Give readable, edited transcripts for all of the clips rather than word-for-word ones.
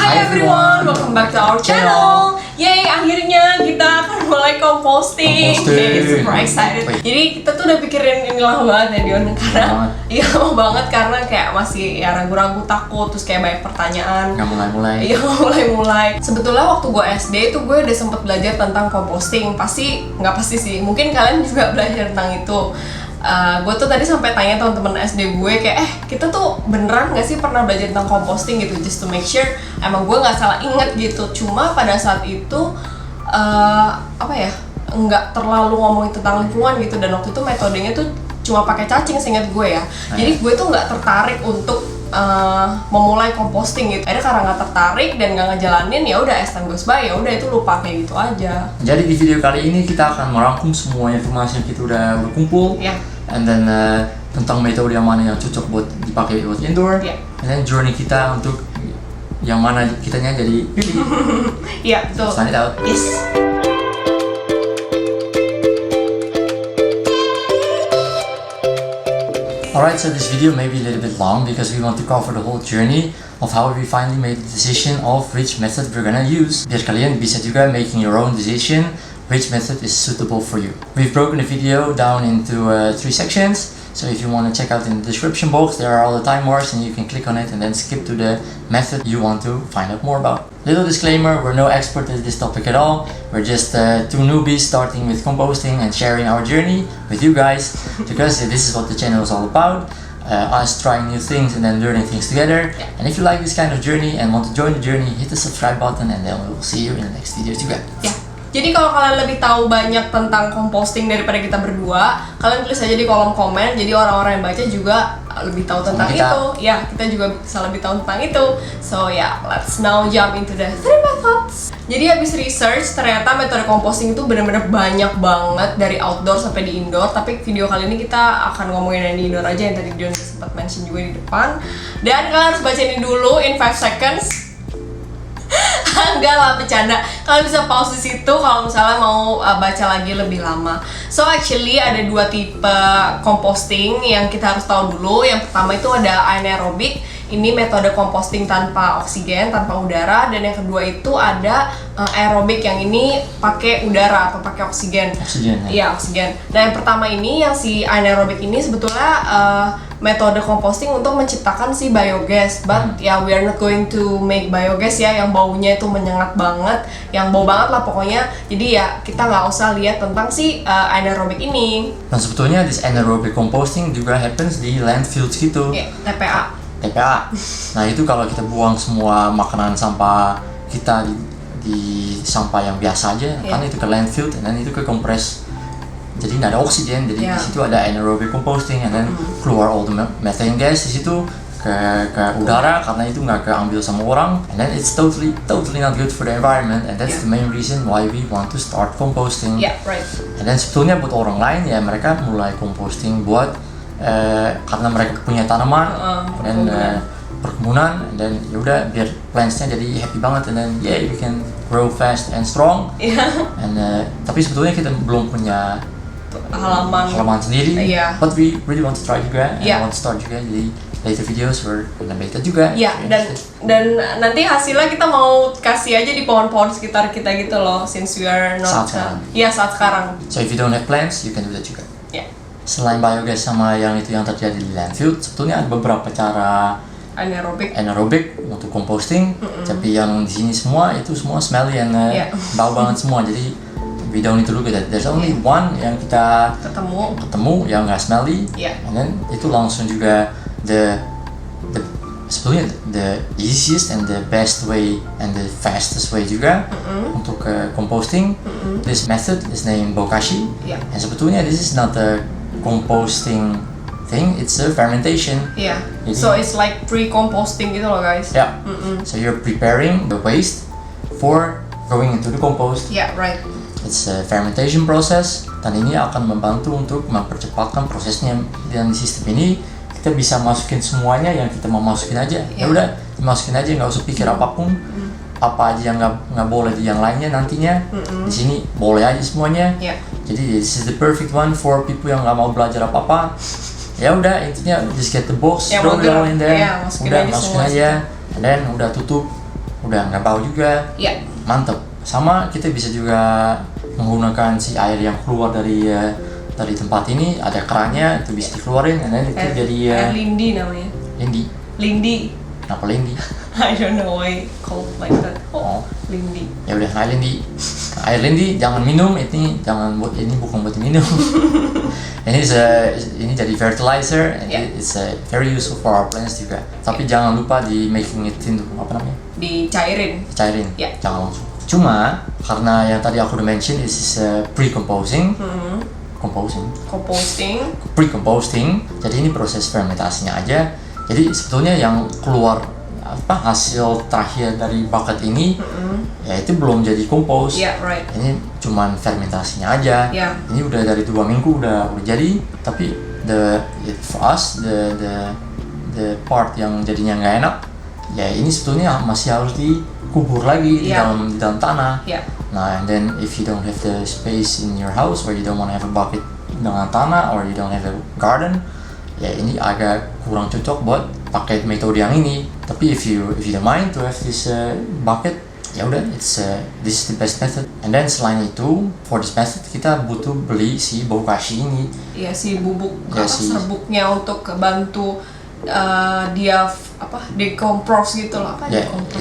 Hi everyone, welcome back to our channel. Yay, akhirnya kita akan mulai composting. Yay, super excited. Jadi kita tuh udah pikirin ini lama banget ya Dion, karena iya lama banget karena kayak masih ya ragu-ragu, takut, terus kayak banyak pertanyaan. Nggak mulai-mulai. Iya mulai-mulai. Sebetulnya waktu gue SD itu gue udah sempet belajar tentang composting. Nggak pasti sih. Mungkin kalian juga belajar tentang itu. Gue tuh tadi sampai tanya teman-teman SD gue kayak kita tuh beneran nggak sih pernah belajar tentang composting gitu, just to make sure emang gue nggak salah inget gitu. Cuma pada saat itu nggak terlalu ngomongin tentang lingkungan gitu, dan waktu itu metodenya tuh cuma pakai cacing seingat gue ya. Jadi gue tuh nggak tertarik untuk memulai composting gitu. Akhirnya karena nggak tertarik dan nggak ngejalanin, ya udah as time goes by, ya udah itu lupa kayak gitu aja. Jadi di video kali ini kita akan merangkum semua informasi yang kita udah kumpul, and then tentang metode yang mana yang cocok buat dipakai buat indoor, and then journey kita untuk yang mana kitanya jadi pilih. Iya betul. Sign it out. Yes. Alright, so this video may be a little bit long because we want to cover the whole journey of how we finally made the decision of which method we're gonna use. Biar kalian bisa juga making your own decision which method is suitable for you. We've broken the video down into 3 sections, so if you want to check out in the description box, there are all the time marks and you can click on it and then skip to the method you want to find out more about. Little disclaimer, we're no expert at this topic at all. We're just 2 newbies starting with composting and sharing our journey with you guys, because this is what the channel is all about. Us trying new things and then learning things together. And if you like this kind of journey and want to join the journey, hit the subscribe button and then we will see you in the next video juga. Jadi kalau kalian lebih tahu banyak tentang composting daripada kita berdua, kalian tulis aja di kolom komen. Jadi orang-orang yang baca juga lebih tahu tentang itu. Ya, kita juga bisa lebih tahu tentang itu. So let's now jump into the 3 methods. Jadi habis research, ternyata metode composting itu benar-benar banyak banget dari outdoor sampai di indoor. Tapi video kali ini kita akan ngomongin yang di indoor aja, yang tadi Dion sempat mention juga di depan. Dan kalian harus baca ini dulu in 5 seconds. Enggak lah, bercanda. Kalian bisa pause di situ kalau misalnya mau baca lagi lebih lama. So actually ada 2 tipe composting yang kita harus tahu dulu. Yang pertama itu ada anaerobic. Ini metode composting tanpa oksigen, tanpa udara. Dan yang kedua itu ada aerobik, yang ini pakai udara atau pakai oksigen. Iya, oksigen. Nah yang pertama ini, yang si anaerobic ini sebetulnya metode composting untuk menciptakan si biogas, but we are not going to make biogas ya, yang baunya itu menyengat banget, yang bau banget lah pokoknya. Jadi kita nggak usah lihat tentang si anaerobic ini. Nah sebetulnya this anaerobic composting juga happens di landfills gitu. TPA. Nah itu kalau kita buang semua makanan sampah kita di sampah yang biasa aja, kan itu ke landfill dan itu ke kompres. Jadi nggak ada oksigen, jadi di situ ada anaerobic composting, and then keluar all the methane gas di situ ke udara, karena itu nggak keambil sama orang, and then it's totally not good for the environment, and that's the main reason why we want to start composting. And then sebetulnya buat orang lain ya mereka mulai composting buat karena mereka punya tanaman dan perkebunan, and then yaudah biar plants-nya jadi happy banget, and then we can grow fast and strong. And tapi sebetulnya kita belum punya halaman sendiri, but we really want to try juga, and want to start juga. Jadi later videos we're gonna beta juga. Dan nanti hasilnya kita mau kasih aja di pohon-pohon sekitar kita gitu loh, since we are not saat sekarang. So if you don't have plants, you can do that juga. Selain biogas sama yang itu yang terjadi di landfill, sebetulnya ada beberapa cara anaerobic untuk composting. Tapi yang di sini semua itu semua smelly and bau banget semua. Jadi we don't need to look at that. There's only one yang kita ketemu yang nggak smelly, and then itu langsung juga sebetulnya the easiest and the best way and the fastest way juga untuk composting. This method is named bokashi, and sebetulnya this is not a composting thing, it's a fermentation. So it's like pre-composting gitu loh guys. So you're preparing the waste for going into the compost. It's a fermentation process, dan ini akan membantu untuk mempercepatkan prosesnya. Dan di sistem ini kita bisa masukin semuanya yang kita mau masukin aja. Ya udah dimasukin aja, nggak usah pikir apapun. Apa aja yang nggak boleh di yang lainnya nantinya, di sini boleh aja semuanya. Jadi this is the perfect one for people yang nggak mau belajar apa-apa. Ya udah, intinya just get the box, throw it all in there, udah masukin aja, and then udah tutup, udah nggak bau juga. Ya. Mantep. Sama kita bisa juga menggunakan si air yang keluar dari tempat ini, ada kerannya itu bisa dikeluarin, dan itu jadi air lindi namanya. Lindi. Kenapa lindi? I don't know why called like that. Oh. Lindi. Ya udah, air lindi jangan minum, ini bukan buat minum. ini jadi fertilizer, and it's very useful for our plants juga. Tapi jangan lupa di making it into Dicairin. Yeah. Jangan langsung. Cuma karena yang tadi aku udah mention, this is pre-composting. Pre-composting. Jadi ini proses fermentasinya aja. Jadi sebetulnya yang keluar hasil terakhir dari bucket ini, ya itu belum jadi kompos. Yeah, right. Ini cuman fermentasinya aja. Yeah. Ini udah dari 2 minggu udah jadi. Tapi for us the part yang jadinya nggak enak, ya ini sebetulnya masih harus dikubur lagi di dalam tanah. Yeah. Nah, and then if you don't have the space in your house, or you don't want to have a bucket dengan tanah, or you don't have a garden, ya ini agak kurang cocok buat pakai metode yang ini. Tapi if you don't mind to have this bucket, ya udah, this is the best method. And then selain itu, for this method kita butuh beli si bokashi ini. Iya, si bubuk serbuknya untuk bantu dia decompose gitu loh.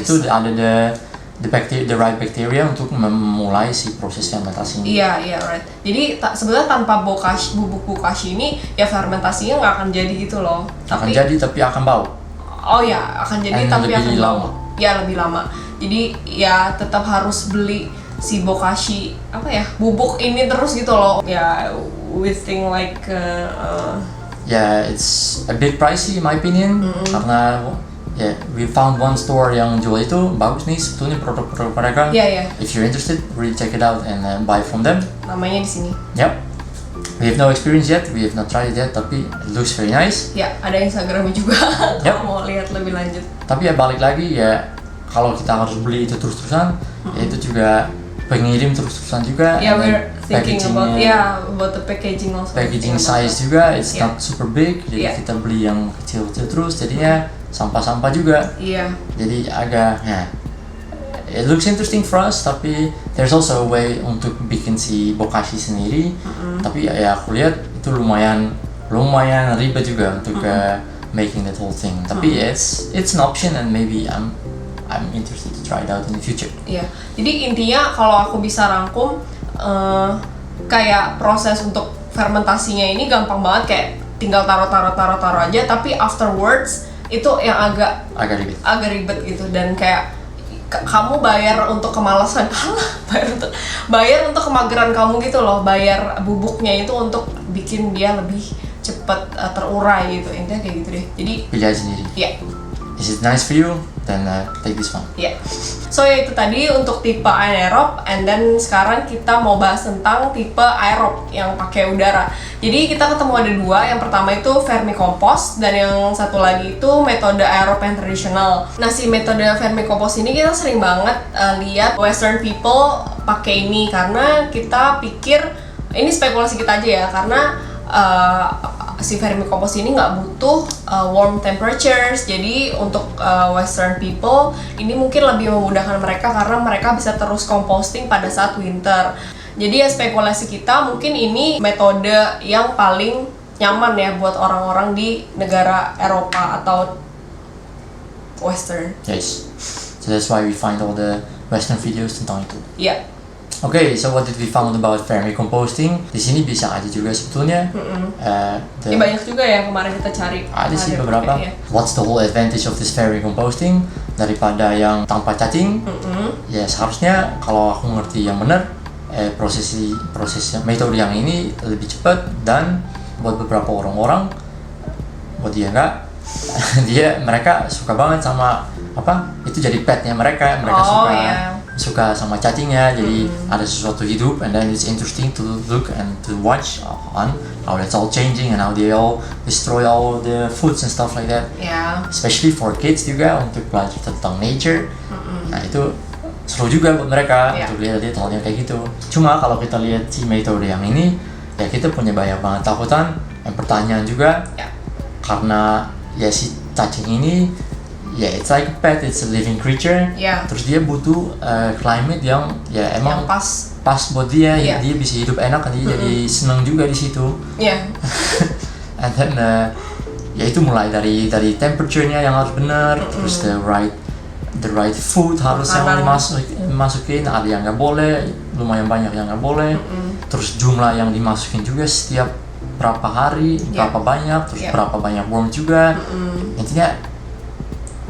Itu ada the right bacteria untuk memulai si proses fermentasi ini. Iya, right. Jadi sebenarnya tanpa bubuk bokashi ini, ya fermentasinya nggak akan jadi gitu loh. Akan jadi tapi akan bau. Oh ya, akan jadi tapi akan bau. Ya, lebih lama. Jadi ya tetap harus beli si bokashi bubuk ini terus gitu loh. Ya, we think like it's a bit pricey in my opinion, karena we found one store yang jual itu bagus nih sebetulnya produk-produk mereka. If you're interested, really check it out and buy from them. Namanya di sini. Yep. We have no experience yet, we have not tried it yet, tapi it looks very nice. Ya, ada Instagramnya juga. Kalau mau lihat lebih lanjut. Tapi ya balik lagi ya, kalau kita harus beli itu terus-terusan, ya itu juga pengirim terus-terusan juga. Yeah, we're thinking about the packaging also. Packaging size juga, it's not super big, jadi kita beli yang kecil-kecil terus, jadinya sampah-sampah juga. Iya. Jadi agak it looks interesting for us, tapi there's also a way untuk bikin si bokashi sendiri. Tapi ya aku lihat itu lumayan ribet juga untuk making that whole thing. Tapi it's an option, and maybe I'm interested to try it out in the future. Iya. Jadi intinya kalau aku bisa rangkum, kayak proses untuk fermentasinya ini gampang banget, kayak tinggal taruh aja. Tapi afterwards itu yang agak ribet gitu, dan kayak kamu bayar untuk kemalasan bayar untuk kemageran kamu gitu loh, bayar bubuknya itu untuk bikin dia lebih cepat terurai gitu, intinya kayak gitu deh. Jadi pilih aja sendiri. Iya. Is it nice for you? Then take this one. Iya. So ya itu tadi untuk tipe anaerob, and then sekarang kita mau bahas tentang tipe aerob yang pakai udara. Jadi kita ketemu ada 2, yang pertama itu vermicompost, dan yang satu lagi itu metode aerob yang tradisional. Nah, si metode vermicompost ini kita sering banget lihat western people pakai ini, karena kita pikir, ini spekulasi kita aja ya, karena si vermicompost ini nggak butuh warm temperatures. Jadi untuk western people ini mungkin lebih memudahkan mereka, karena mereka bisa terus composting pada saat winter. Jadi ya spekulasi kita, mungkin ini metode yang paling nyaman ya buat orang-orang di negara Eropa atau western. Yes. So that's why we find all the western videos tentang itu. Iya. Okay, so what did we found about vermicomposting? Di sini bisa aja juga sebetulnya. Banyak juga ya kemarin kita cari. Ada sih beberapa. What's the whole advantage of this vermicomposting daripada yang tanpa cacing? Ya seharusnya kalau aku ngerti yang benar, prosesnya metode yang ini lebih cepat, dan buat beberapa orang-orang, buat dia enggak, mereka suka banget sama itu jadi petnya mereka suka sama cacingnya, jadi ada sesuatu hidup, and then it's interesting to look and to watch on how that's all changing and how they all destroy all the foods and stuff like that. Especially for kids juga, untuk belajar tentang nature. Nah itu seru juga buat mereka untuk lihat halnya kayak gitu. Cuma kalau kita lihat si metode yang ini, ya kita punya banyak banget takutan dan pertanyaan juga, karena ya si cacing ini ya it's like a pet, it's a living creature. Yeah. Terus dia butuh climate yang ya emang Yang pas. buat dia, Yeah. dia bisa hidup enak, dia jadi senang juga di situ. Yeah. And then ya itu mulai dari temperature-nya yang harus benar, terus the right food harus yang dimasukin, ada yang nggak boleh, lumayan banyak yang nggak boleh. Terus jumlah yang dimasukin juga setiap berapa hari, berapa banyak, terus berapa banyak worm juga. Intinya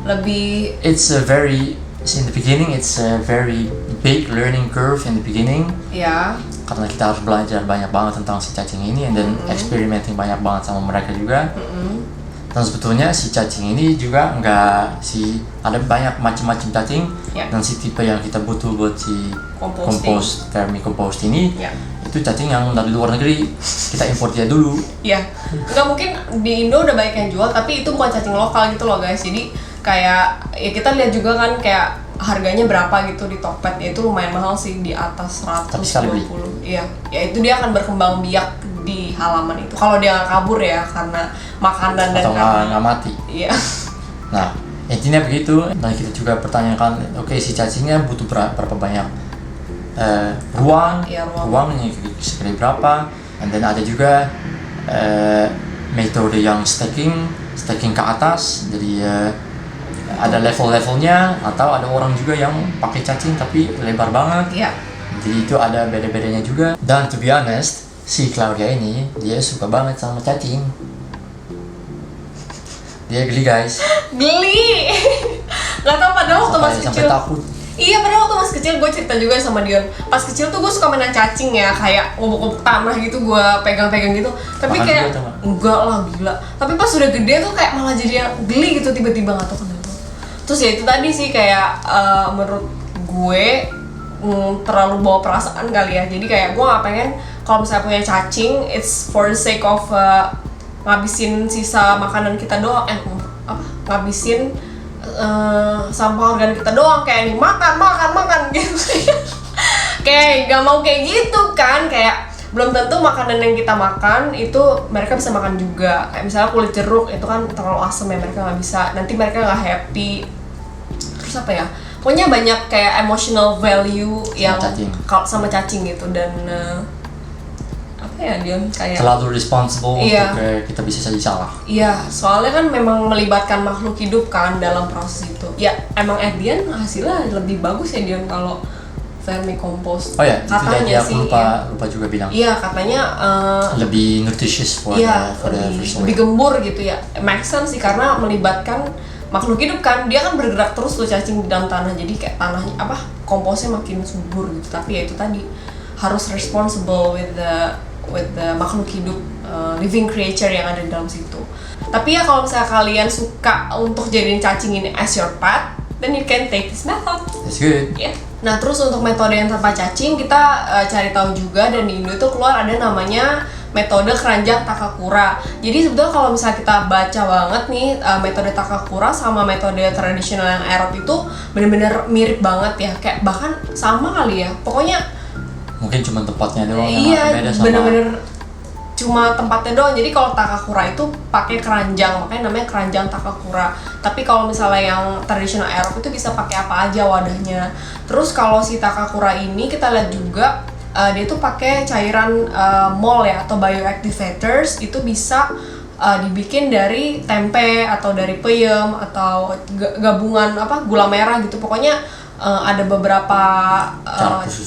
lebih in the beginning it's a very big learning curve in the beginning. ya. Karena kita harus belajar banyak banget tentang si cacing ini, and then experimenting banyak banget sama mereka juga. Dan sebetulnya si cacing ini juga ada banyak macam-macam cacing, dan si tipe yang kita butuh buat si vermicompost ini, itu cacing yang dari luar negeri, kita import dia dulu. Ya, nggak mungkin di Indo udah banyak yang jual, tapi itu bukan cacing lokal gitu loh guys. Jadi kayak ya kita lihat juga kan kayak harganya berapa gitu di Tokped, ya itu lumayan mahal sih, di atas 120. Iya, ya itu dia akan berkembang biak di halaman itu kalau dia nggak kabur ya, karena makanan dan atau nggak mati. Iya. Nah intinya begitu. Nah kita juga pertanyakan, oke, si cacingnya butuh berapa banyak ruangnya segede berapa, and then ada juga metode yang staking ke atas, jadi ada level-levelnya, atau ada orang juga yang pakai cacing tapi lebar banget. Jadi itu ada beda-bedanya juga. Dan to be honest, si Claudia ini dia suka banget sama cacing. Dia geli guys. Geli. Gak tau, padahal waktu masih kecil. Sampai takut. Iya, padahal waktu masih kecil gue cerita juga sama Dion. Pas kecil tuh gue suka mainan cacing ya, kayak ngobok-ngobok tanah gitu, gue pegang-pegang gitu. Tapi makan kayak juga, enggak lah, gila. Tapi pas udah gede tuh kayak malah jadi yang geli gitu tiba-tiba, gak tau kenapa. Terus ya itu tadi sih kayak menurut gue terlalu bawa perasaan kali ya. Jadi kayak gue gak pengen kalau misalnya punya cacing, it's for the sake of ngabisin sisa makanan kita doang, ngabisin sampah organ kita doang, kayak nih makan gitu. Kayak gak mau kayak gitu kan, kayak belum tentu makanan yang kita makan itu mereka bisa makan juga. Kayak misalnya kulit jeruk itu kan terlalu asam ya, mereka nggak bisa, nanti mereka nggak happy. Terus apa ya, pokoknya banyak kayak emotional value yang sama cacing gitu. Dan apa ya, Dion, kayak terlalu responsible iya, untuk kita bisa saja salah. Iya, soalnya kan memang melibatkan makhluk hidup kan dalam proses itu. Ya emang at the end hasilnya lebih bagus ya Dion kalau vermicompost. Oh ya, katanya itu sih. lupa juga bilang. Iya, katanya lebih nutritious for the first lebih gembur gitu ya. Make sense sih, karena melibatkan makhluk hidup kan, dia kan bergerak terus tuh cacing di dalam tanah, jadi kayak tanahnya komposnya makin subur gitu. Tapi ya itu tadi harus responsible with the makhluk hidup, living creature yang ada di dalam situ. Tapi ya kalau misalnya kalian suka untuk jadiin cacing ini as your pet, then you can take this method. That's good. Yeah. Nah terus untuk metode yang tanpa cacing kita cari tahu juga, dan di Indo itu keluar ada namanya metode keranjang Takakura. Jadi sebetulnya kalau misalnya kita baca banget nih metode Takakura sama metode tradisional yang Arab itu benar-benar mirip banget ya, kayak bahkan sama kali ya. Pokoknya mungkin cuma tempatnya doang yang beda sama. Bener-bener cuma tempatnya doang. Jadi kalau Takakura itu pakai keranjang, makanya namanya keranjang Takakura. Tapi kalau misalnya yang tradisional Arab itu bisa pakai apa aja wadahnya. Terus kalau si Takakura ini kita lihat juga dia tuh pakai cairan mol ya, atau bioactivators. Itu bisa dibikin dari tempe atau dari peyem atau gabungan gula merah gitu. Pokoknya ada beberapa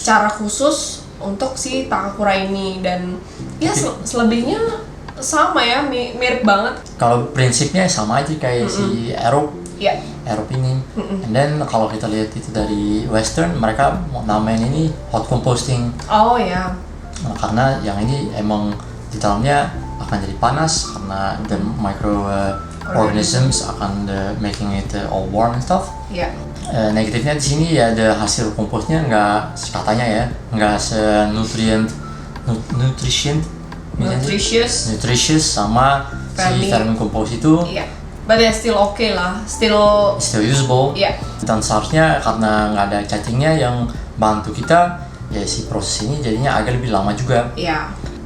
cara khusus untuk si Takakura ini. Dan ya selebihnya sama ya, mirip banget. Kalau prinsipnya sama aja kayak si Arab ini. And then kalau kita lihat itu dari Western, mereka mau namain ini hot composting. Oh ya. Nah, karena yang ini emang di dalamnya akan jadi panas karena the microorganisms akan making it all warm and stuff. Negatifnya di sini ya ada hasil komposnya katanya ya nggak nutritious sama si vermicompost itu. But yeah, still okay lah, still usable. Dan seharusnya karena nggak ada cacingnya yang bantu kita, ya si proses ini jadinya agak lebih lama juga.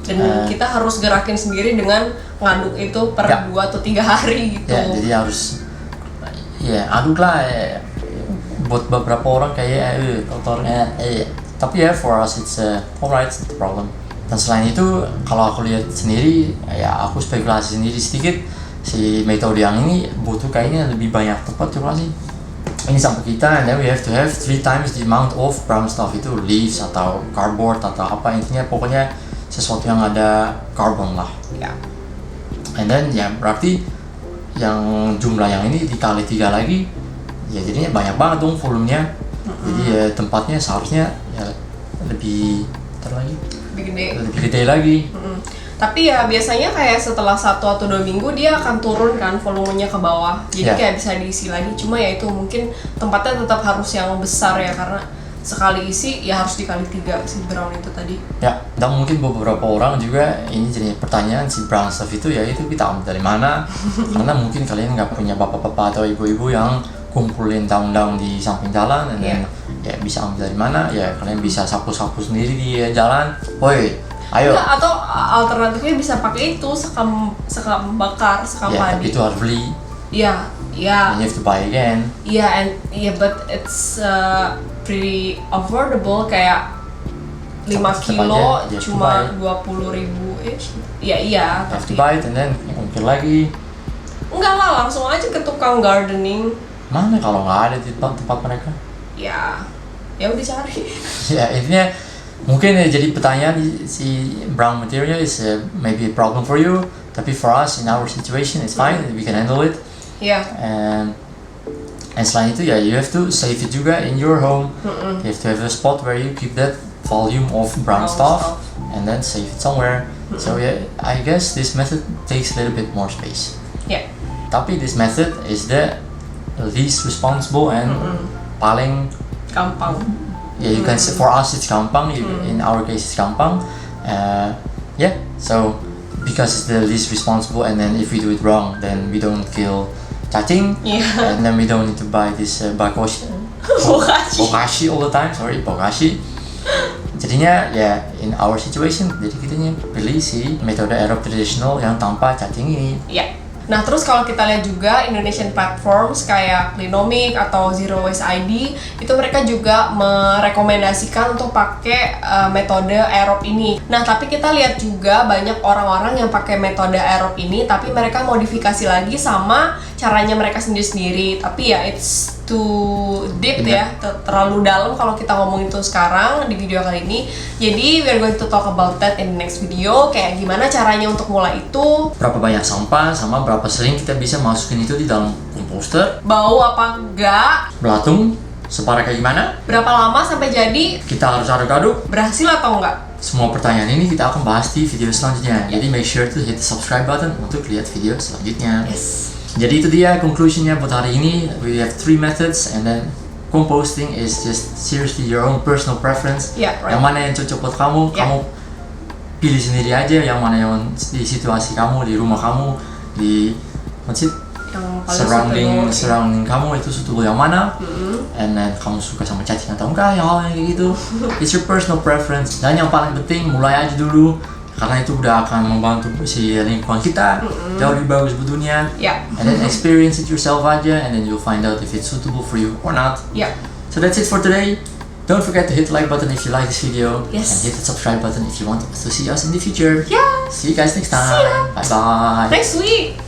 Dan kita harus gerakin sendiri dengan ngaduk itu per 2 atau 3 hari gitu. Jadi harus ya aduk lah buat beberapa orang kayak kotornya tapi ya for us it's alright, it's not a problem. Dan selain itu kalau aku lihat sendiri ya aku spekulasi sendiri sedikit, si metode yang ini butuh kayaknya lebih banyak tempat coba sih ini sampai kita, and then we have to have 3 times the amount of brown stuff, itu leaves atau cardboard atau apa, intinya pokoknya sesuatu yang ada carbon lah Ya. and then ya berarti yang jumlah yang ini dikali 3 lagi ya jadinya banyak banget dong volumenya. Jadi ya tempatnya seharusnya ya lebih lebih gede lagi. Tapi ya biasanya kayak setelah 1 atau 2 minggu dia akan turun kan volumenya ke bawah, jadi kayak bisa diisi lagi. Cuma ya itu mungkin tempatnya tetap harus yang besar ya, karena sekali isi ya harus dikali 3 si brown itu tadi. Ya, dan mungkin beberapa orang juga ini jadi pertanyaan si brown stuff itu ya itu kita ambil dari mana? Karena mungkin kalian nggak punya bapak-bapak atau ibu-ibu yang kumpulin daun-daun di samping jalan, dan ya bisa ambil dari mana? Ya kalian bisa sapu-sapu sendiri di jalan. Woi, ayo. Enggak, atau alternatifnya bisa pakai itu sekam bakar, sekam Ya, padi. tapi itu harus beli. Iya. And you have to buy again. But it's pretty affordable, kayak 5 Tetap kilo aja, you have to cuma buy. 20.000 ish. Iya, You have to tapi buy it and then ungkir lagi. enggak lah, langsung aja ke tukang gardening. Mana kalau nggak ada di tempat mereka? Ya udah cari. Ya intinya mungkin jadi pertanyaan si brown material is maybe a problem for you, tapi for us in our situation it's fine, we can handle it. Iya. And selain itu ya you have to save it juga in your home. You have to have a spot where you keep that volume of brown stuff and then save it somewhere. So yeah, I guess this method takes a little bit more space. Ya. Tapi this method is the least responsible and paling Gampang. yeah, you can say for us it's gampang, in our case it's gampang. Yeah, so because it's the least responsible, and then if we do it wrong then we don't kill cacing, and then we don't need to buy this bokashi all the time, bokashi. Jadinya ya in our situation, jadi kitanya pilih si metode Arab traditional yang tanpa cacing ini. Ya. Nah, terus kalau kita lihat juga Indonesian platforms kayak Clinomic atau Zero Waste ID, itu mereka juga merekomendasikan untuk pakai metode aerob ini. Nah, tapi kita lihat juga banyak orang-orang yang pakai metode aerob ini, tapi mereka modifikasi lagi sama caranya mereka sendiri-sendiri. Tapi ya it's too deep ya, terlalu dalam kalau kita ngomong itu sekarang di video kali ini. Jadi we are going to talk about that in the next video, kayak gimana caranya untuk mulai itu, berapa banyak sampah, sama berapa sering kita bisa masukin itu di dalam komposter, bau apa enggak, belatung separah kayak gimana, berapa lama sampai jadi, kita harus aduk-aduk. berhasil atau enggak. Semua pertanyaan ini kita akan bahas di video selanjutnya. Jadi make sure to hit the subscribe button untuk lihat video selanjutnya. Yes. Jadi itu dia conclusionnya buat hari ini. We have 3 methods, and then composting is just seriously your own personal preference. Yeah, right. Yang mana yang cocok buat kamu, kamu pilih sendiri aja. Yang mana yang di situasi kamu, di rumah kamu, di surrounding kamu itu suitable yang mana. And then kamu suka sama cacing atau enggak, yang hal kayak gitu. It's your personal preference. Dan yang paling penting mulai aja dulu, karena itu udah akan membantu si lingkungan kita jauh lebih bagus butuhnya. And then experience it yourself aja, and then you'll find out if it's suitable for you or not. So that's it for today. Don't forget to hit the like button if you like this video, and hit the subscribe button if you want to see us in the future. See you guys next time. Bye bye. Next week.